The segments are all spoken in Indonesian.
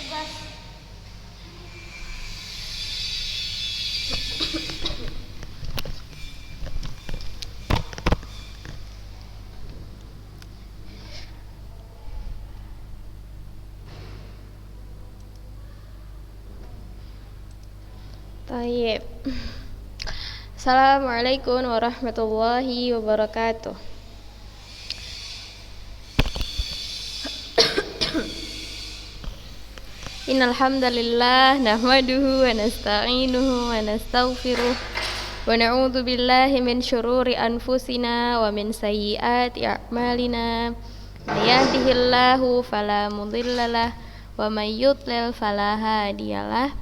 Tayyib. Assalamualaikum warahmatullahi wabarakatuh. Innal hamdalillah nahmaduhu wa nasta'inuhu wa nastaghfiruh wa na'udzu billahi min syururi anfusina wa min sayyiati a'malina. May yahdihillahu fala mudhillalah wa may yudlil fala hadiyalah.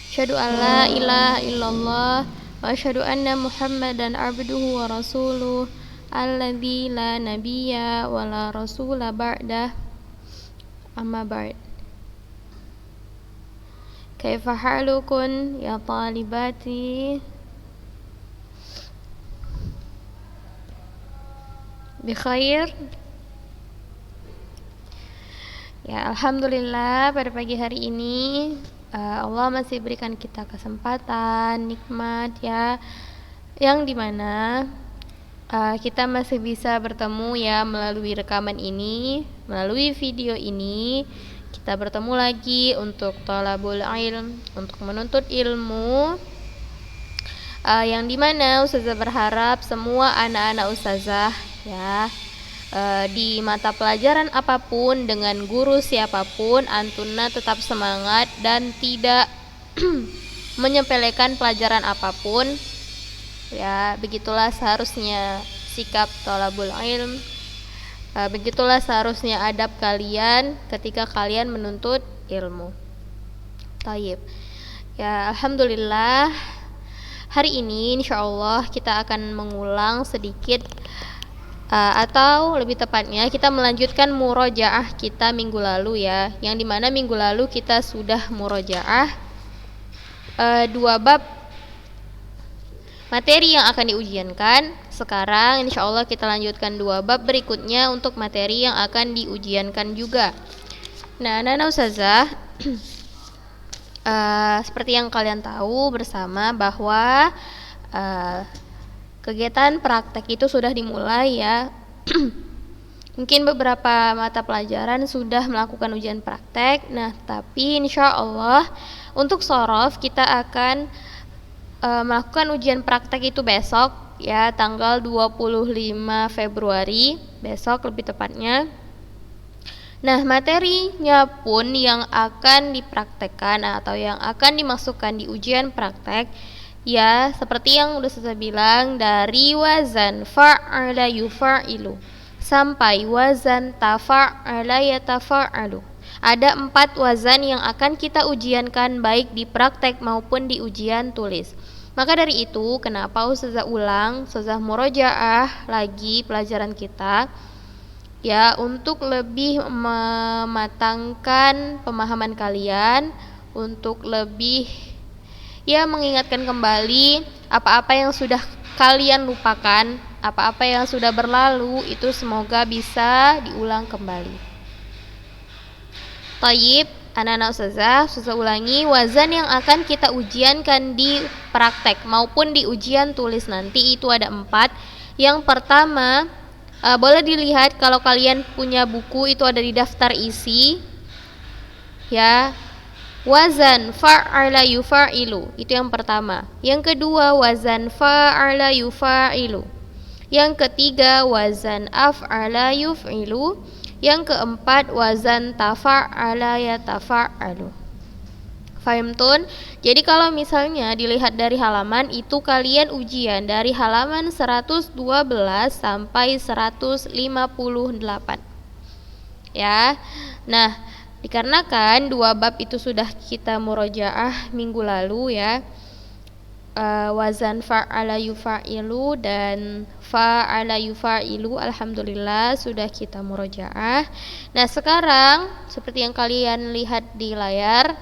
Asyhadu an la ilaha illallah wa asyhadu anna Muhammadan abduhu wa rasuluh alladzi la nabiyya wa la rasula ba'dah. Amma ba'd. Kaifa halukun ya talibati? Bi khair? Ya, alhamdulillah pada pagi hari ini Allah masih berikan kita kesempatan, nikmat ya, yang dimana kita masih bisa bertemu ya melalui rekaman ini, melalui video ini. Kita bertemu lagi untuk thalabul ilm, untuk menuntut ilmu, yang dimana Ustazah berharap semua anak-anak Ustazah ya, di mata pelajaran apapun, dengan guru siapapun, antuna tetap semangat dan tidak menyepelekan pelajaran apapun ya. Begitulah seharusnya sikap thalabul ilm, begitulah seharusnya adab kalian ketika kalian menuntut ilmu. Tayyib ya, alhamdulillah hari ini insyaallah kita akan mengulang sedikit, atau lebih tepatnya kita melanjutkan murojaah kita minggu lalu ya, yang dimana minggu lalu kita sudah murojaah 2 bab materi yang akan diujiankan. Sekarang insyaallah kita lanjutkan 2 bab berikutnya untuk materi yang akan diujiankan juga. Nah, anak-anak Ustazah, seperti yang kalian tahu bersama bahwa kegiatan praktek itu sudah dimulai ya. Mungkin beberapa mata pelajaran sudah melakukan ujian praktek. Nah, tapi insya Allah untuk shorof kita akan melakukan ujian praktek itu besok ya, tanggal 25 Februari, besok lebih tepatnya. Nah, materinya pun yang akan dipraktekkan atau yang akan dimasukkan di ujian praktek ya, seperti yang udah saya bilang, dari wazan fa'ala yufa'ilu sampai wazan tafa'ala yatafa'alu. Ada 4 wazan yang akan kita ujiankan baik di praktek maupun di ujian tulis. Maka dari itu, kenapa Ustazah ulang, Ustazah murojaah lagi pelajaran kita ya, untuk lebih mematangkan pemahaman kalian, untuk lebih ya mengingatkan kembali apa-apa yang sudah kalian lupakan, apa-apa yang sudah berlalu itu semoga bisa diulang kembali. Tayyib, anak-anak Ustazah ulangi wazan yang akan kita ujiankan di praktek maupun di ujian tulis nanti itu ada 4. Yang pertama, boleh dilihat kalau kalian punya buku itu ada di daftar isi ya. Wazan fa'ala yufa'ilu itu yang pertama. Yang kedua wazan fa'ala yufa'ilu. Yang ketiga wazan af'ala yuf'ilu. Yang keempat wazan tafa'ala yatafa'alu. Fahimtun? Jadi kalau misalnya dilihat dari halaman itu, kalian ujian dari halaman 112 sampai 158 ya. Nah, dikarenakan 2 bab itu sudah kita murojaah minggu lalu ya, wazan fa'ala yufa'ilu dan fa'ala yufa'ilu, alhamdulillah sudah kita murojaah. Nah, sekarang seperti yang kalian lihat di layar,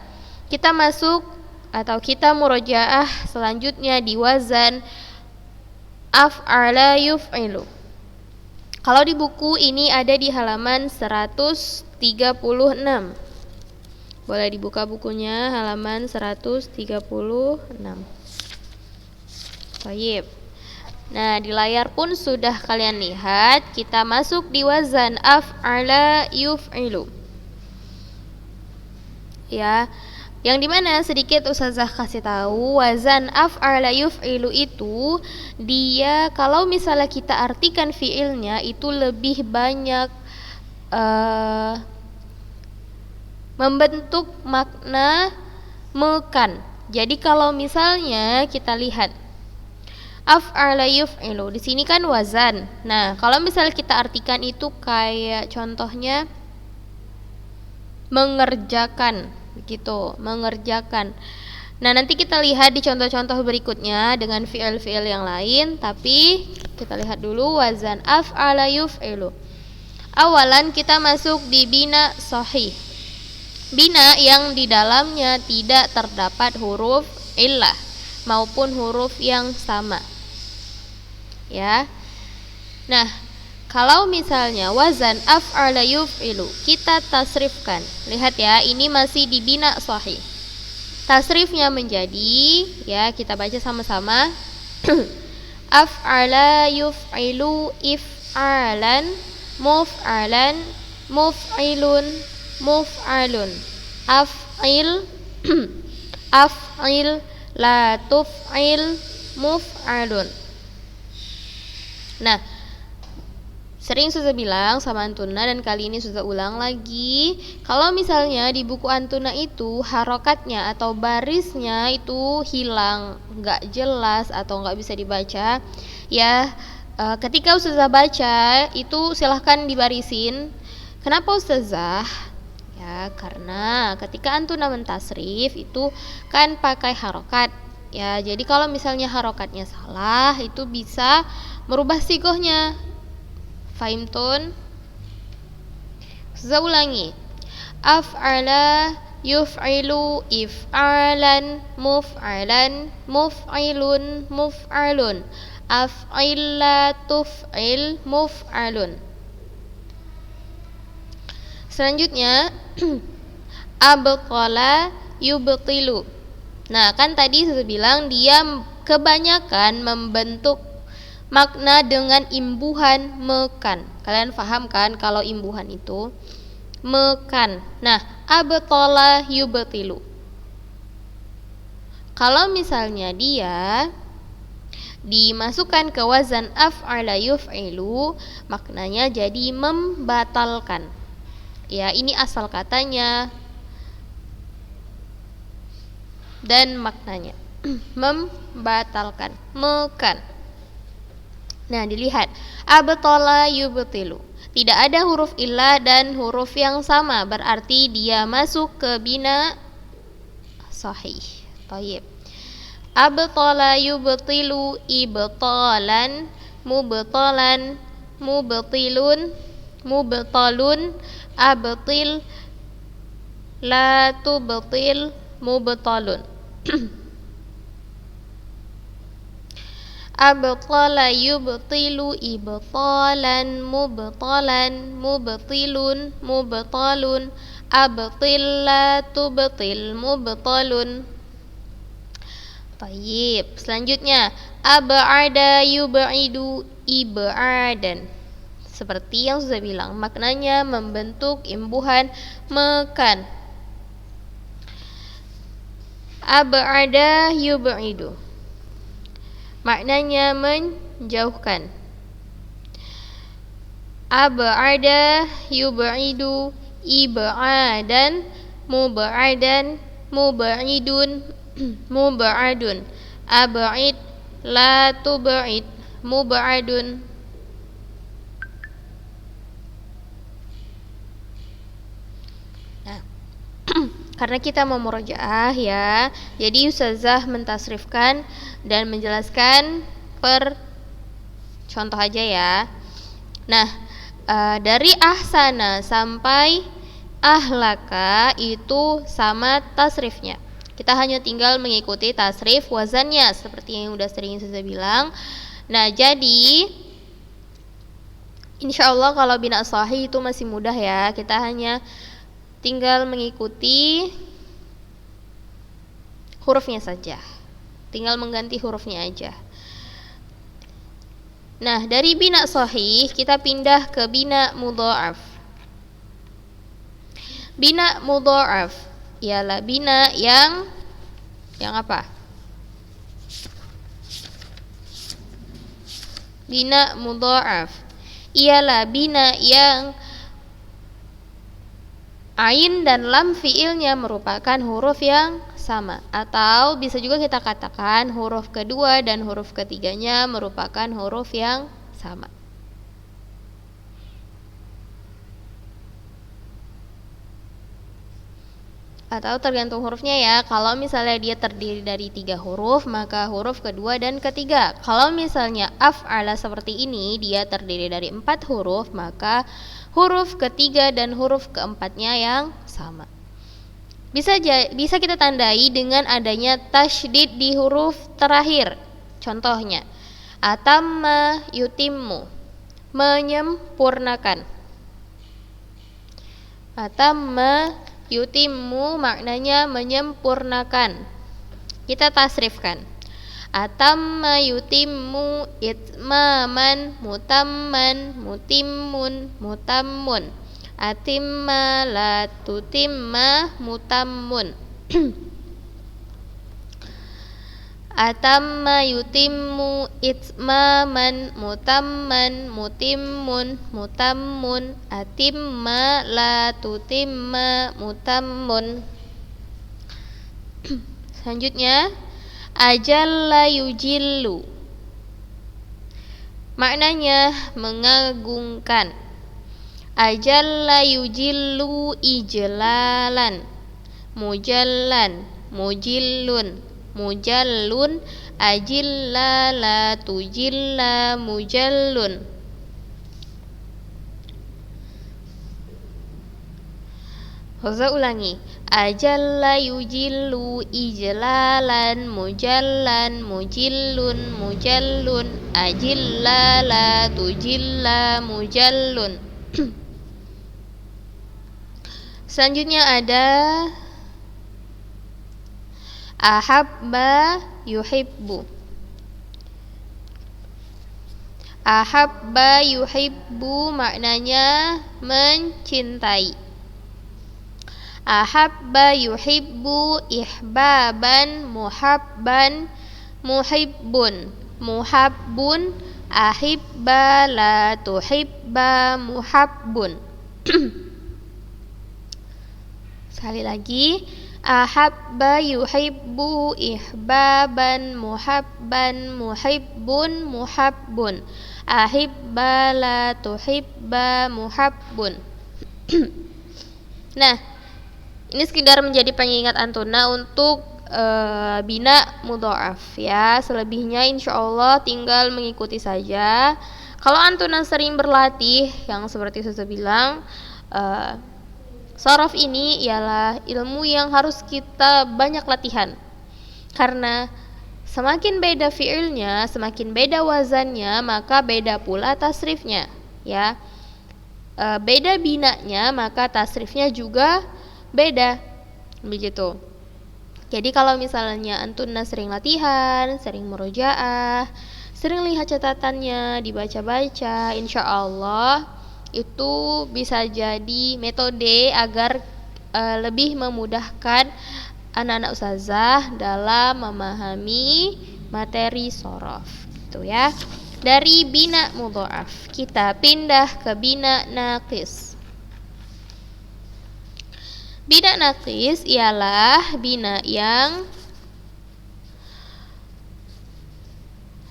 kita masuk atau kita murojaah selanjutnya di wazan af'ala yuf'ilu. Kalau di buku ini ada di halaman 136. Boleh dibuka bukunya halaman 136. Baik. Nah, di layar pun sudah kalian lihat, kita masuk di wazan af'ala yuf'ilu. Ya, yang dimana sedikit Ustazah kasih tahu, wazan af'ala yuf'ilu itu dia kalau misalnya kita artikan fiilnya itu lebih banyak membentuk makna mekan. Jadi kalau misalnya kita lihat af'ala yuf'ilu, di sini kan wazan. Nah, kalau misalnya kita artikan itu kayak contohnya mengerjakan, begitu, mengerjakan. Nah, nanti kita lihat di contoh-contoh berikutnya dengan fi'il-fi'il yang lain, tapi kita lihat dulu wazan af'ala yuf'ilu. Awalan kita masuk di bina sahih. Bina yang di dalamnya tidak terdapat huruf illah maupun huruf yang sama. Ya. Nah, kalau misalnya wazan af'ala yuf'ilu kita tasrifkan. Lihat ya, ini masih di bina sahih. Tasrifnya menjadi, ya kita baca sama-sama. Af'ala yuf'ilu if'alan muf'alan muf'ilun muf'alun. Af'il af'il la tuf'il muf'alun. Nah, sering Suza bilang sama Antuna dan kali ini Suza ulang lagi, kalau misalnya di buku Antuna itu harokatnya atau barisnya itu hilang, nggak jelas atau nggak bisa dibaca, ya ketika Ustazah baca itu silahkan dibarisin. Kenapa Ustazah? Ya karena ketika Antuna mentasrif itu kan pakai harokat. Ya jadi kalau misalnya harokatnya salah itu bisa merubah sigohnya. Fahimtun? Saya ulangi. Af'ala yuf'ilu if'alan muf'alan muf'ilun muf'alun. Af'ila tuf'il muf'alun. Selanjutnya abtala yubtilu. Nah, kan tadi saya bilang dia kebanyakan membentuk makna dengan imbuhan mekan. Kalian paham kan kalau imbuhan itu mekan. Nah, abtala yubtilu. Kalau misalnya dia dimasukkan ke wazan af'ala yuf'ilu, maknanya jadi membatalkan. Ya, ini asal katanya dan maknanya membatalkan, mekan. Nah, dilihat abtala yubtilu. Tidak ada huruf illah dan huruf yang sama, berarti dia masuk ke bina sahih. Thayyib. Abtala yubtilu ibtalan mubtalan mubtilun mubtalun abtil la tubtil mubtalun. Abtala yubtilu ibtalan mubtalan mubtilun mubtalun abtil la tubtil mubtalun. Baik, selanjutnya ab'ada yub'idu ib'adan. Seperti yang sudah bilang, maknanya membentuk imbuhan mekan. Ab'ada yub'idu, maknanya menjauhkan. Ab'ada yub'idu ib'adan mub'adan mub'idun mub'adun. Ab'id la tub'id mub'adun. Nah, karena kita mau murojaah ya, jadi Ustazah mentasrifkan dan menjelaskan per contoh aja ya. Nah, dari ahsana sampai ahlaka itu sama tasrifnya. Kita hanya tinggal mengikuti tasrif wazannya seperti yang udah sering saya bilang. Nah, jadi insyaallah kalau bina sahih itu masih mudah ya. Kita hanya tinggal mengikuti hurufnya saja, tinggal mengganti hurufnya aja. Nah, dari bina sahih kita pindah ke bina mudha'af. Bina mudha'af ialah bina yang apa? Bina mudha'af ialah bina yang ain dan lam fiilnya merupakan huruf yang sama, atau bisa juga kita katakan huruf kedua dan huruf ketiganya merupakan huruf yang sama. Atau tergantung hurufnya ya. Kalau misalnya dia terdiri dari 3 huruf, maka huruf kedua dan ketiga. Kalau misalnya af'ala seperti ini, dia terdiri dari 4 huruf, maka huruf ketiga dan huruf keempatnya yang sama. Bisa kita tandai dengan adanya tasydid di huruf terakhir. Contohnya, atamma yutimmu, menyempurnakan. Atamma yutimmu maknanya menyempurnakan. Kita tasrifkan. Atamma yutimmu itmaman, mutamman, mutimmun, mutammun. Atimma la tutimma, mutammun. Atamma yutimmu itmaman, mutamman, mutimmun, mutammun. Atimma la tutimma, mutammun. Selanjutnya, ajalla yujillu, maknanya mengagungkan. Ajalla yujillu ijlalan, mujallan, mujillun, mujallun. Ajilla la tujilla, mujallun. Saya ulangi. Ajalla yujillu ijlalan, mujallan, mujillun, mujallun. Ajilla la tujilla, mujallun. Selanjutnya ada ahabba yuhibbu. Ahabba yuhibbu maknanya mencintai. Ahabba yuhibbu ihbaban, muhabban, muhibbun, muhabbun. Ahibba la tuhibba, muhabbun. Sekali lagi, ahabba yuhibbu ihbaban, muhabban, muhibbun, muhabbun. Ahibba la tuhibba, muhabbun. Nah, ini sekedar menjadi pengingat antuna untuk bina mudha'af ya. Selebihnya insyaallah tinggal mengikuti saja. Kalau antuna sering berlatih, yang seperti saya bilang, shorof ini ialah ilmu yang harus kita banyak latihan. Karena semakin beda fiilnya, semakin beda wazannya, maka beda pula tasrifnya ya. Beda binanya, maka tasrifnya juga beda. Begitu. Jadi kalau misalnya antuna sering latihan, sering murojaah, sering lihat catatannya, dibaca-baca, insyaallah itu bisa jadi metode agar lebih memudahkan anak-anak ustazah dalam memahami materi shorof gitu ya. Dari bina mudha'af kita pindah ke bina naqis. Bina naqis ialah bina yang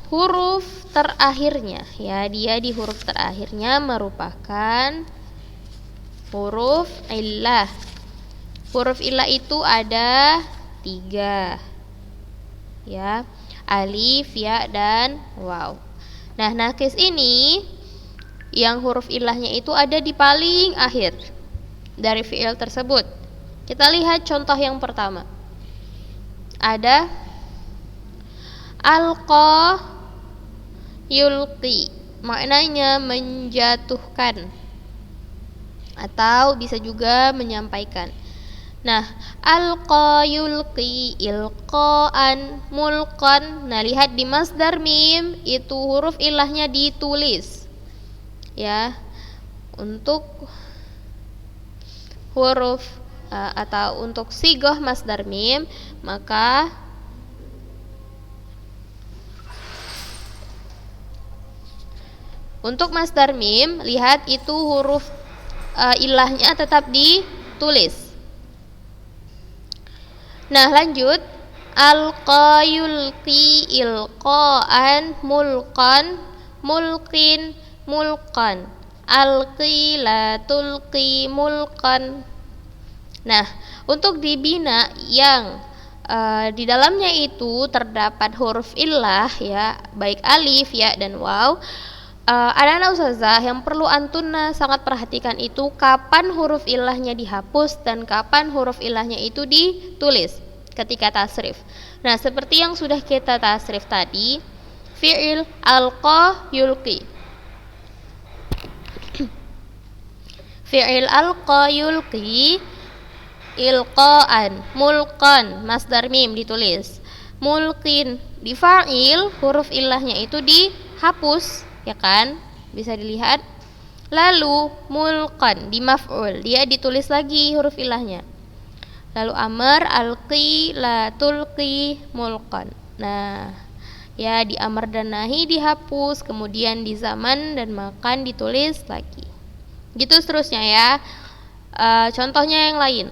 huruf terakhirnya ya, dia di huruf terakhirnya merupakan huruf illah. Huruf illah itu ada 3 ya, alif, ya, dan waw. Nah, naqis ini yang huruf illahnya itu ada di paling akhir dari fi'il tersebut. Kita lihat contoh yang pertama. Ada alqa yulqi, maknanya menjatuhkan. atau bisa juga menyampaikan. Nah, alqa yulqi ilqaan mulqan. Nah, lihat di masdar mim itu huruf ilahnya ditulis. Ya. Untuk huruf atau untuk sigoh masdar mim, maka untuk masdar mim, lihat itu huruf ilahnya tetap ditulis. Nah, lanjut. Alqa yulqi ilqaan mulqan mulqin mulqan. Alqi la tulqi mulqan. Nah, untuk di bina yang di dalamnya itu terdapat huruf illah ya, baik alif, ya, dan waw. Anak-anak ustazah yang perlu antuna sangat perhatikan itu kapan huruf ilahnya dihapus dan kapan huruf ilahnya itu ditulis ketika tasrif. Nah, seperti yang sudah kita tasrif tadi, fi'il alqa yulqi. Fi'il alqa yulqi ilqaan mulqan masdar mim ditulis. Mulqin di fa'il huruf ilahnya itu dihapus, ya kan? Bisa dilihat. Lalu mulqan di maf'ul, dia ditulis lagi huruf ilahnya. Lalu amr alqi la tulqi mulqan. Nah, ya di amr dan nahi dihapus, kemudian di zaman dan makan ditulis lagi. Gitu seterusnya ya. Contohnya yang lain.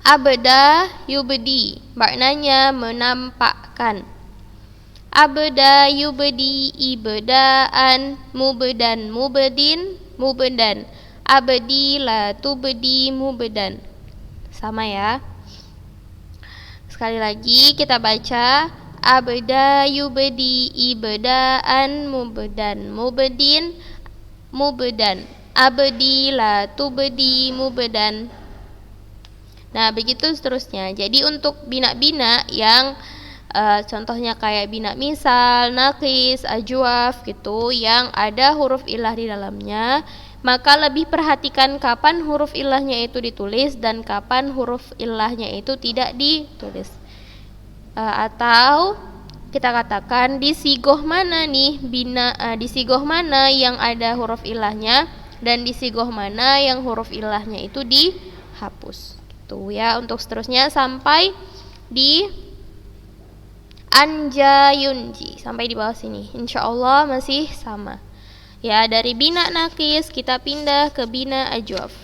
Abda yubdi, maknanya menampakkan. Abda yubdi ibdaan mubdan mubdin mubdan. Abdi la tubdi mubdan. Sama ya. Sekali lagi kita baca. Abda yubdi ibdaan mubdan mubdin mubdan. Abdi la tubdi mubdan. Nah, begitu seterusnya. Jadi untuk bina-bina yang contohnya kayak bina misal, nakis, ajwaf gitu, yang ada huruf ilah di dalamnya, maka lebih perhatikan kapan huruf ilahnya itu ditulis dan kapan huruf ilahnya itu tidak ditulis. Atau kita katakan di sigoh mana nih di sigoh mana yang ada huruf ilahnya dan di sigoh mana yang huruf ilahnya itu dihapus. Gitu ya, untuk seterusnya sampai di anja yunji, sampai di bawah sini. Insyaallah masih sama. Ya, dari bina nakis kita pindah ke bina ajwaf.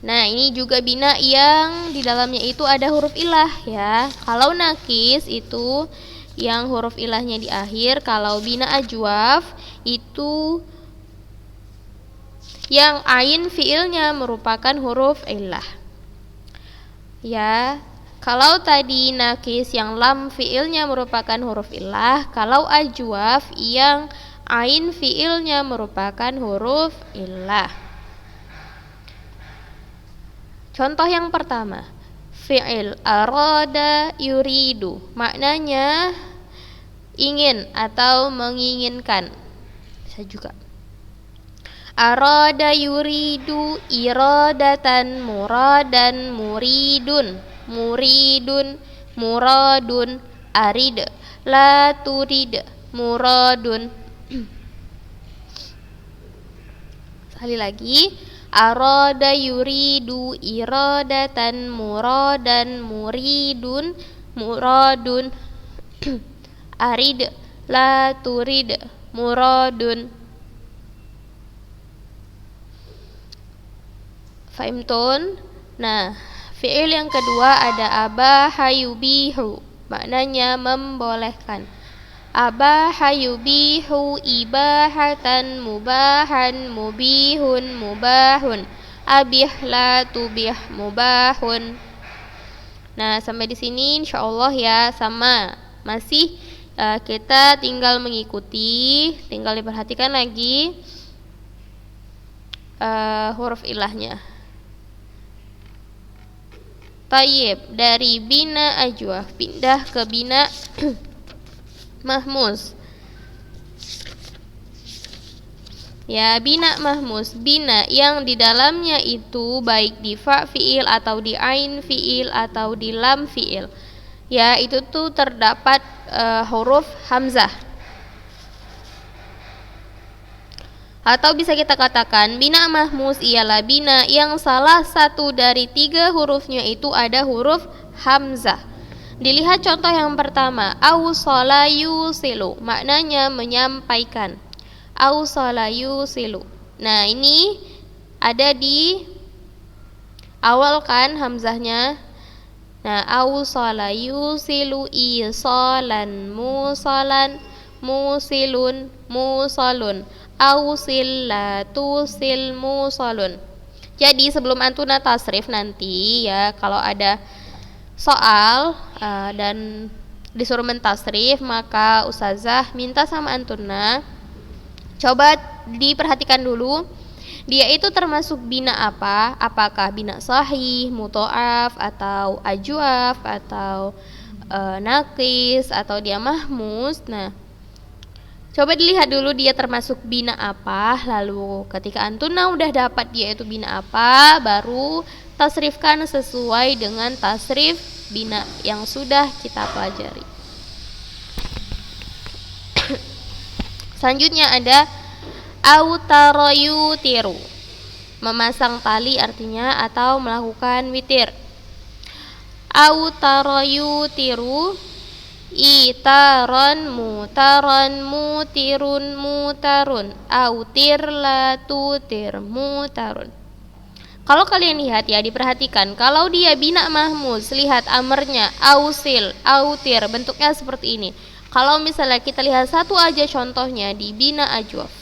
Nah, ini juga bina yang di dalamnya itu ada huruf ilah ya. Kalau nakis itu yang huruf ilahnya di akhir, kalau bina ajwaf itu yang ain fiilnya merupakan huruf ilah. Ya, kalau tadi nakis yang lam fiilnya merupakan huruf ilah, kalau ajwaf yang ain fiilnya merupakan huruf ilah. Contoh yang pertama, fi'il arada yuridu, maknanya ingin atau menginginkan. Bisa juga. Arada yuridu iradatan muradan muridun muridun muradun arid la turid muradun. Sekali lagi, arada yuridu iradatan muradan muridun muradun arid la turid muradun. Fahimtun? Nah, fi'il yang kedua ada abaha yubihu, maknanya membolehkan. Abaha yubihu ibahatan mubahan mubihun mubahun. Abih la tubih mubahun. Nah, sampai di sini insyaallah ya sama. Masih kita tinggal mengikuti, tinggal diperhatikan lagi huruf ilahnya. Tayyib, dari bina ajwaf pindah ke bina mahmuz. Ya, bina mahmus, bina yang di dalamnya itu baik di fa fiil atau di ain fiil atau di lam fiil. Ya, itu tuh terdapat huruf hamzah. Atau bisa kita katakan bina mahmus ialah bina yang salah satu dari 3 hurufnya itu ada huruf hamzah. Dilihat contoh yang pertama, awsala yusilu, maknanya menyampaikan. Awsala yusilu. Nah, ini ada di awal kan hamzahnya. Nah, awsala yusilu isalan musalan musilun musalun awsil la tusil musalun. Jadi sebelum antuna tasrif nanti ya, kalau ada soal dan disuruh mentasrif, maka ustazah minta sama antuna coba diperhatikan dulu dia itu termasuk bina apa, apakah bina sahih, muthoaf, atau ajwaf, atau nakis, atau dia mahmus. Nah, coba dilihat dulu dia termasuk bina apa, lalu ketika antuna udah dapat dia itu bina apa, baru tasrifkan sesuai dengan tasrif bina yang sudah kita pelajari. Selanjutnya ada autaroyutiru, memasang tali artinya atau melakukan witir. Autaroyutiru itaron mutaron mutirun mutarun autir la tutir mutarun. Kalau kalian lihat ya, diperhatikan kalau dia bina mahmus, lihat amarnya ausil, autir, bentuknya seperti ini. Kalau misalnya kita lihat satu aja contohnya di bina ajwaf,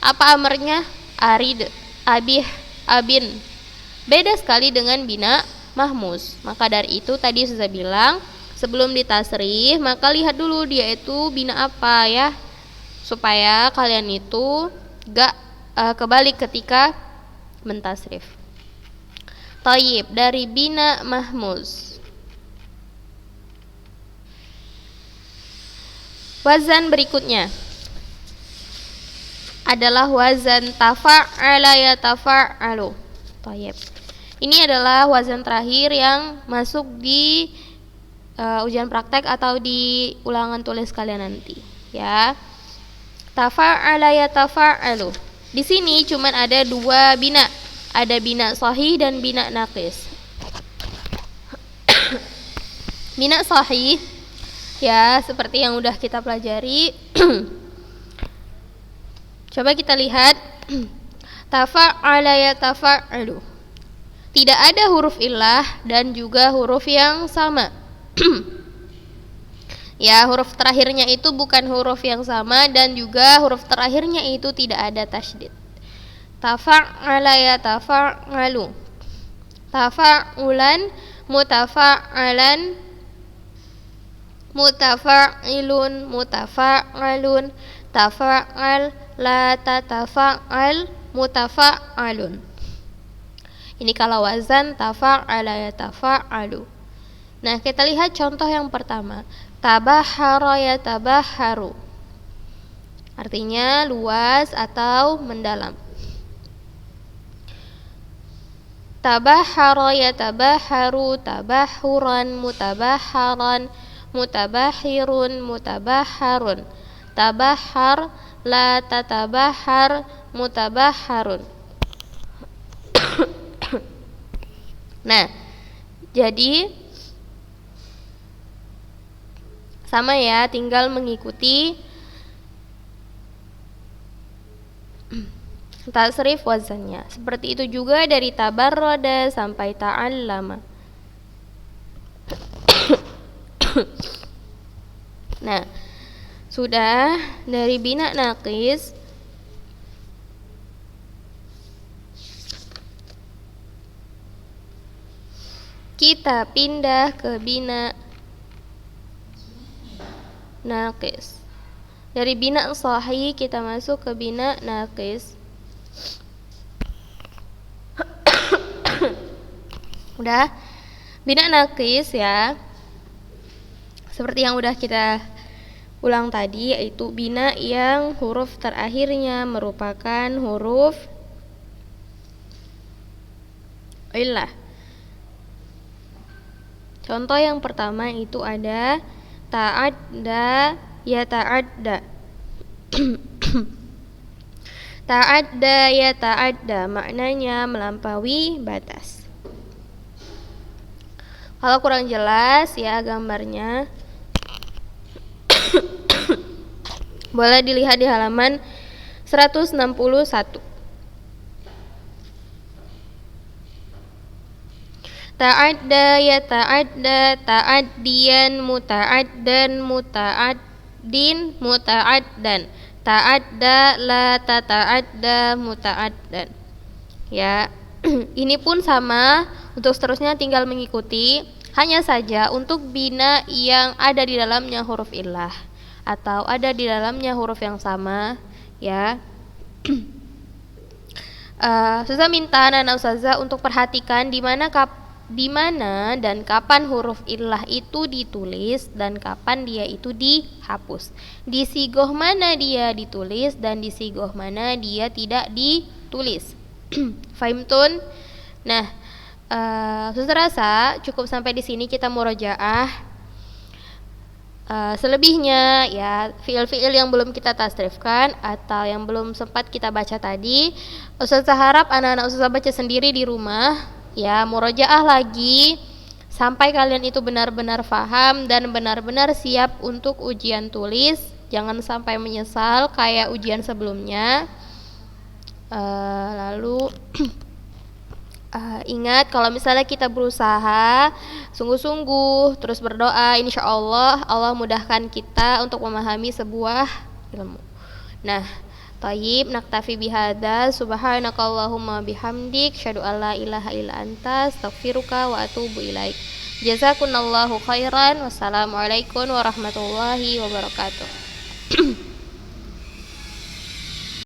apa amarnya? Arid, abih, abin. Beda sekali dengan bina mahmus. Maka dari itu tadi saya bilang sebelum ditasrif, maka lihat dulu dia itu bina apa ya, supaya kalian itu gak kebalik ketika mentasrif. Thayyib, dari bina mahmus. Wazan berikutnya adalah wazan tafa'ala yatafa'alu. Thayyib. Ini adalah wazan terakhir yang masuk di ujian praktek atau di ulangan tulis kalian nanti, ya. Tafa'ala yatafa'alu. Di sini cuman ada 2 bina. Ada bina sahih dan bina naqis. Bina sahih ya seperti yang udah kita pelajari. Coba kita lihat tafa'ala yatafa'alu. Tidak ada huruf illah dan juga huruf yang sama. Ya, huruf terakhirnya itu bukan huruf yang sama dan juga huruf terakhirnya itu tidak ada tasydid. Tafa'ala yatafa'alu. Tafa'ulan, mutafa'alan, mutafa'ilun, mutafa'alun, tafa'al, la tatafa'al, mutafa'alun. Ini kalau wazan tafa'ala yatafa'alu. Nah, kita lihat contoh yang pertama. Tabahhara yatabahharu. Artinya luas atau mendalam. Tabahhara yatabahharu, tabahhuran, mutabahharan, mutabahhirun, mutabahharun. Tabahhar, la tatabahhar, mutabahharun. Nah, jadi sama ya, tinggal mengikuti tasrif wazannya. Seperti itu juga dari tabarroda sampai ta'allama. Nah, sudah dari bina naqis. Kita pindah ke bina naqis. Dari bina sahih kita masuk ke bina naqis. Udah bina naqis ya, seperti yang udah kita ulang tadi, yaitu bina yang huruf terakhirnya merupakan huruf illah. Contoh yang pertama itu ada ta'adda, ya ta'adda. Ta'adda, ya ta'adda, maknanya melampaui batas. Kalau kurang jelas ya gambarnya, boleh dilihat di halaman 161. Ta'adda, ya ta'adda, ta'addiyan, muta'addan, muta'addin, muta'addan. Ta'adda, la tata'adda, muta'addan. Ya, ini pun sama, untuk seterusnya tinggal mengikuti. Hanya saja untuk bina yang ada di dalamnya huruf illah atau ada di dalamnya huruf yang sama, ya. Ustazah minta anak-anak ustazah untuk perhatikan di mana dan kapan huruf illah itu ditulis dan kapan dia itu dihapus. Di sigoh mana dia ditulis dan di sigoh mana dia tidak ditulis. Fahimtun? Nah, Ustazah rasa cukup sampai di sini kita murojaah. Selebihnya ya fiil-fiil yang belum kita tasrifkan atau yang belum sempat kita baca tadi, Ustazah harap anak-anak Ustazah baca sendiri di rumah, ya murojaah lagi sampai kalian itu benar-benar paham dan benar-benar siap untuk ujian tulis. Jangan sampai menyesal kayak ujian sebelumnya. Lalu ingat kalau misalnya kita berusaha sungguh-sungguh terus berdoa, insya Allah Allah mudahkan kita untuk memahami sebuah ilmu. Nah, tayyib, naktafi bihadza, subhanakallahumma bihamdik, syadu alla ilaha illa anta, astaghfiruka wa atubu ilaik. Jazakunallahu khairan. Wassalamualaikum warahmatullahi wabarakatuh.